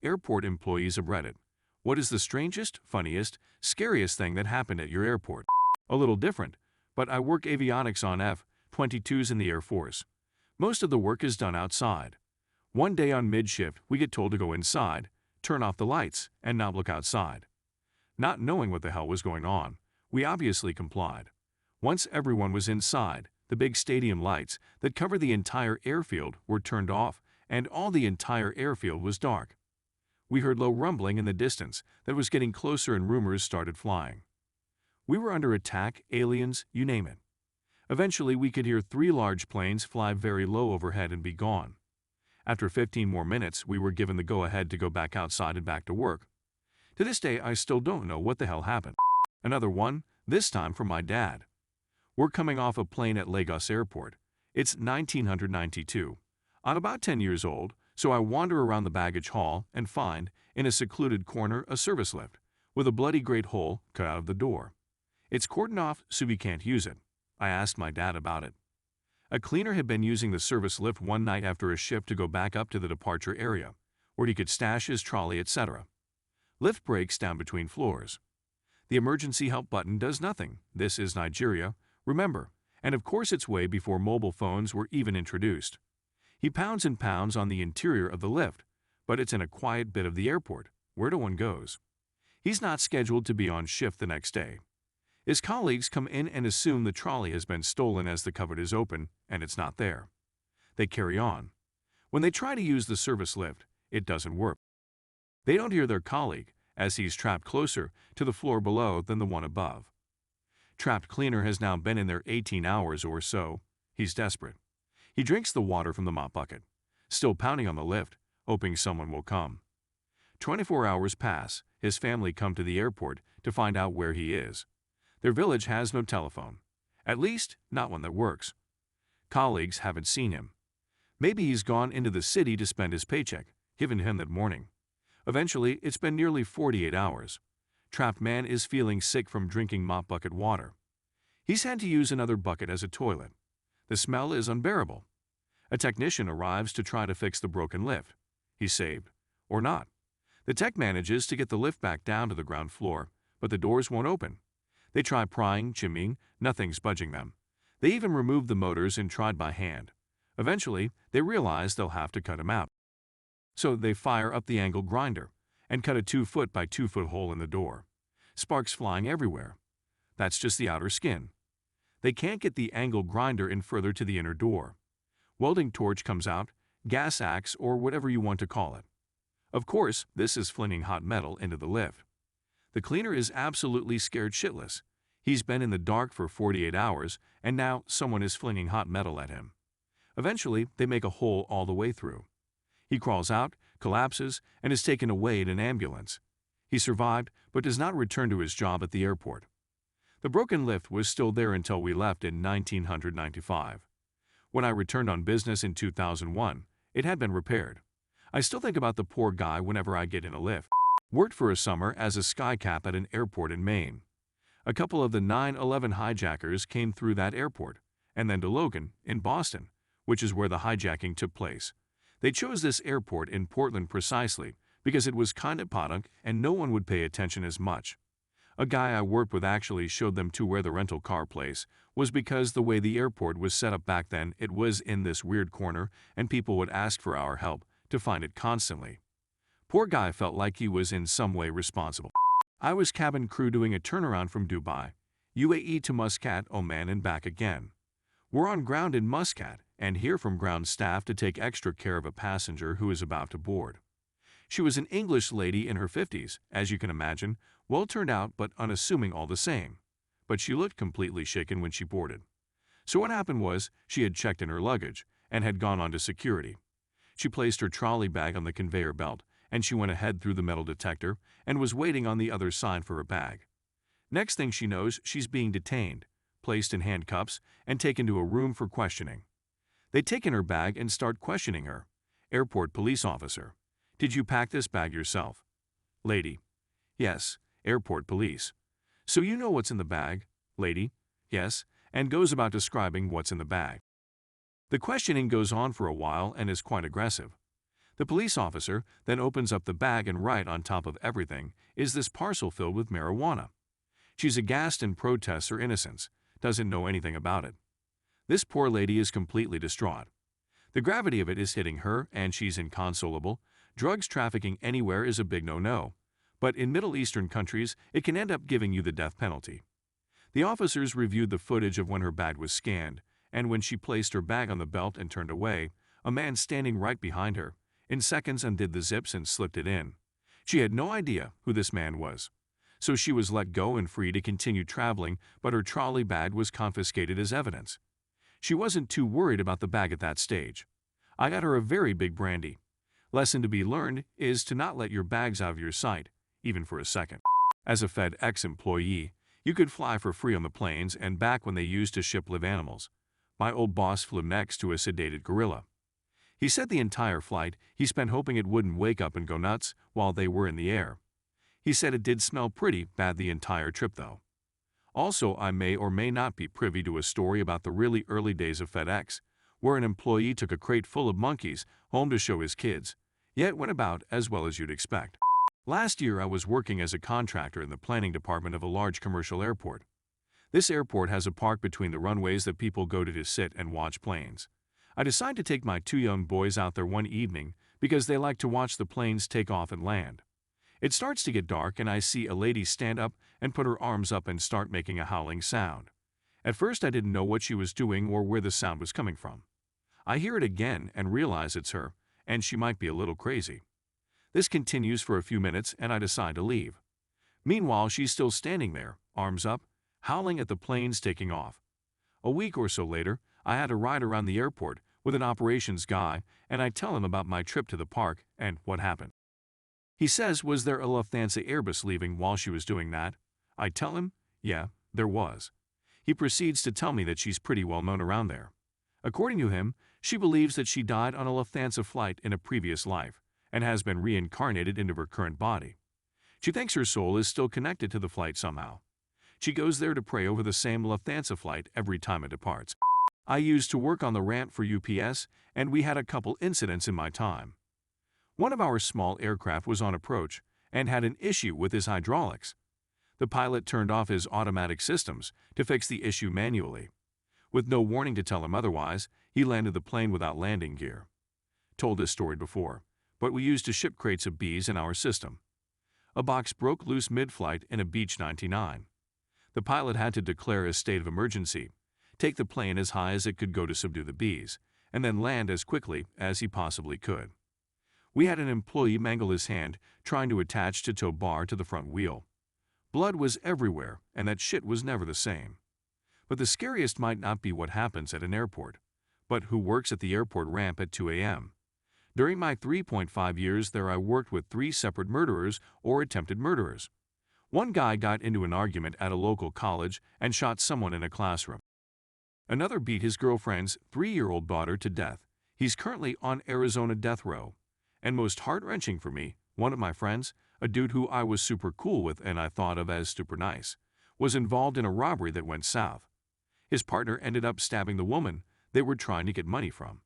Airport employees of Reddit. What is the strangest, funniest, scariest thing that happened at your airport? A little different, but I work avionics on F-22s in the Air Force. Most of the work is done outside. One day on mid-shift, we get told to go inside, turn off the lights, and not look outside. Not knowing what the hell was going on, we obviously complied. Once everyone was inside, the big stadium lights that cover the entire airfield were turned off, and all the entire airfield was dark. We heard low rumbling in the distance that was getting closer and rumors started flying. We were under attack, aliens, you name it. Eventually, we could hear 3 large planes fly very low overhead and be gone. After 15 more minutes, we were given the go-ahead to go back outside and back to work. To this day, I still don't know what the hell happened. Another one, this time from my dad. We're coming off a plane at Lagos Airport. It's 1992. I'm about 10 years old, so I wander around the baggage hall and find, in a secluded corner, a service lift with a bloody great hole cut out of the door. It's cordoned off so we can't use it. I asked my dad about it. A cleaner had been using the service lift one night after a shift to go back up to the departure area, where he could stash his trolley, etc. Lift breaks down between floors. The emergency help button does nothing. This is Nigeria, remember, and of course it's way before mobile phones were even introduced. He pounds and pounds on the interior of the lift, but it's in a quiet bit of the airport, where no one goes. He's not scheduled to be on shift the next day. His colleagues come in and assume the trolley has been stolen as the cupboard is open and it's not there. They carry on. When they try to use the service lift, it doesn't work. They don't hear their colleague, as he's trapped closer to the floor below than the one above. Trapped cleaner has now been in there 18 hours or so. He's desperate. He drinks the water from the mop bucket, still pounding on the lift, hoping someone will come. 24 hours pass. His family come to the airport to find out where he is. Their village has no telephone, at least not one that works. Colleagues haven't seen him. Maybe he's gone into the city to spend his paycheck, given him that morning. Eventually, it's been nearly 48 hours. Trapped man is feeling sick from drinking mop bucket water. He's had to use another bucket as a toilet. The smell is unbearable. A technician arrives to try to fix the broken lift. He's saved. Or not. The tech manages to get the lift back down to the ground floor, but the doors won't open. They try prying, jimmying, nothing's budging them. They even removed the motors and tried by hand. Eventually, they realize they'll have to cut him out. So they fire up the angle grinder and cut a 2-foot by 2-foot hole in the door. Sparks flying everywhere. That's just the outer skin. They can't get the angle grinder in further to the inner door. Welding torch comes out, gas axe, or whatever you want to call it. Of course, this is flinging hot metal into the lift. The cleaner is absolutely scared shitless. He's been in the dark for 48 hours, and now someone is flinging hot metal at him. Eventually, they make a hole all the way through. He crawls out, collapses, and is taken away in an ambulance. He survived, but does not return to his job at the airport. The broken lift was still there until we left in 1995. When I returned on business in 2001, it had been repaired. I still think about the poor guy whenever I get in a lift. Worked for a summer as a skycap at an airport in Maine. A couple of the 9/11 hijackers came through that airport, and then to Logan, in Boston, which is where the hijacking took place. They chose this airport in Portland precisely because it was kind of podunk and no one would pay attention as much. A guy I worked with actually showed them to where the rental car place was because the way the airport was set up back then, it was in this weird corner and people would ask for our help to find it constantly. Poor guy felt like he was in some way responsible. I was cabin crew doing a turnaround from Dubai, UAE to Muscat, Oman and back again. We're on ground in Muscat and hear from ground staff to take extra care of a passenger who is about to board. She was an English lady in her 50s, as you can imagine, well turned out but unassuming all the same. But she looked completely shaken when she boarded. So what happened was she had checked in her luggage and had gone on to security. She placed her trolley bag on the conveyor belt and she went ahead through the metal detector and was waiting on the other side for her bag. Next thing she knows, she's being detained, placed in handcuffs, and taken to a room for questioning. They take in her bag and start questioning her. Airport police officer: did you pack this bag yourself? Lady: yes. Airport police: so you know what's in the bag? Lady: yes, and goes about describing what's in the bag. The questioning goes on for a while and is quite aggressive. The police officer then opens up the bag and right on top of everything is this parcel filled with marijuana. She's aghast and protests her innocence, doesn't know anything about it. This poor lady is completely distraught. The gravity of it is hitting her and she's inconsolable. Drugs trafficking anywhere is a big no-no, but in Middle Eastern countries it can end up giving you the death penalty. The officers reviewed the footage of when her bag was scanned, and when she placed her bag on the belt and turned away, a man standing right behind her, in seconds undid the zips and slipped it in. She had no idea who this man was. So she was let go and free to continue traveling, but her trolley bag was confiscated as evidence. She wasn't too worried about the bag at that stage. I got her a very big brandy. Lesson to be learned is to not let your bags out of your sight, even for a second. As a FedEx employee, you could fly for free on the planes and back when they used to ship live animals. My old boss flew next to a sedated gorilla. He said the entire flight he spent hoping it wouldn't wake up and go nuts while they were in the air. He said it did smell pretty bad the entire trip though. Also, I may or may not be privy to a story about the really early days of FedEx, where an employee took a crate full of monkeys home to show his kids, yet went about as well as you'd expect. Last year I was working as a contractor in the planning department of a large commercial airport. This airport has a park between the runways that people go to sit and watch planes. I decided to take my 2 young boys out there one evening because they like to watch the planes take off and land. It starts to get dark and I see a lady stand up and put her arms up and start making a howling sound. At first I didn't know what she was doing or where the sound was coming from. I hear it again and realize it's her, and she might be a little crazy. This continues for a few minutes and I decide to leave. Meanwhile, she's still standing there, arms up, howling at the planes taking off. A week or so later, I had a ride around the airport with an operations guy and I tell him about my trip to the park and what happened. He says, was there a Lufthansa Airbus leaving while she was doing that? I tell him, yeah, there was. He proceeds to tell me that she's pretty well known around there. According to him, she believes that she died on a Lufthansa flight in a previous life and has been reincarnated into her current body. She thinks her soul is still connected to the flight somehow. She goes there to pray over the same Lufthansa flight every time it departs. I used to work on the ramp for UPS, and we had a couple incidents in my time. One of our small aircraft was on approach and had an issue with his hydraulics. The pilot turned off his automatic systems to fix the issue manually. With no warning to tell him otherwise, he landed the plane without landing gear. Told this story before, but we used to ship crates of bees in our system. A box broke loose mid-flight in a Beech 99. The pilot had to declare a state of emergency, take the plane as high as it could go to subdue the bees, and then land as quickly as he possibly could. We had an employee mangle his hand trying to attach a tow bar to the front wheel. Blood was everywhere, and that shit was never the same. But the scariest might not be what happens at an airport, but who works at the airport ramp at 2 a.m. During my 3.5 years there I worked with 3 separate murderers or attempted murderers. One guy got into an argument at a local college and shot someone in a classroom. Another beat his girlfriend's 3-year-old daughter to death. He's currently on Arizona death row. And most heart-wrenching for me, one of my friends, a dude who I was super cool with and I thought of as super nice, was involved in a robbery that went south. His partner ended up stabbing the woman they were trying to get money from.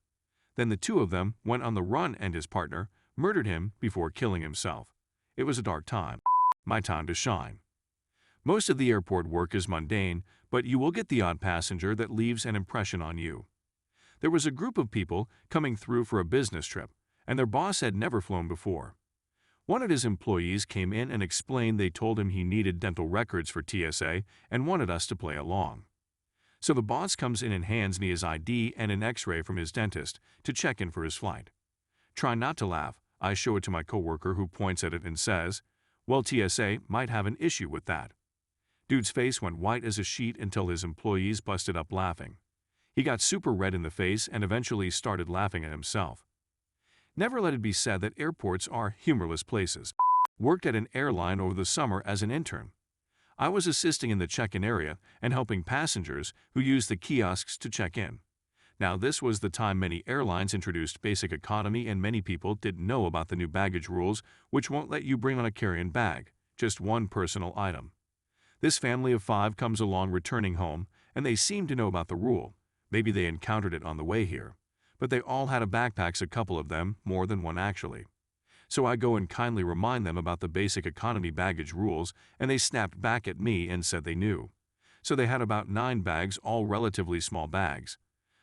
Then the 2 of them went on the run and his partner murdered him before killing himself. It was a dark time. My time to shine. Most of the airport work is mundane, but you will get the odd passenger that leaves an impression on you. There was a group of people coming through for a business trip, and their boss had never flown before. One of his employees came in and explained they told him he needed dental records for TSA and wanted us to play along. So the boss comes in and hands me his ID and an x-ray from his dentist to check in for his flight. Trying not to laugh, I show it to my coworker who points at it and says, well, TSA might have an issue with that. Dude's face went white as a sheet until his employees busted up laughing. He got super red in the face and eventually started laughing at himself. Never let it be said that airports are humorless places. Worked at an airline over the summer as an intern. I was assisting in the check-in area and helping passengers who used the kiosks to check in. Now this was the time many airlines introduced basic economy and many people didn't know about the new baggage rules which won't let you bring on a carry-on bag, just one personal item. This family of 5 comes along returning home and they seem to know about the rule. Maybe they encountered it on the way here. but they all had a backpacks, a couple of them, more than one actually. So I go and kindly remind them about the basic economy baggage rules, and they snapped back at me and said they knew. So they had about 9 bags, all relatively small bags.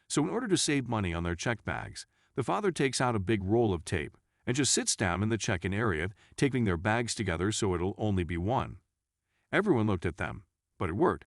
So in order to save money on their check bags, the father takes out a big roll of tape and just sits down in the check-in area, taping their bags together so it'll only be one. Everyone looked at them, but it worked.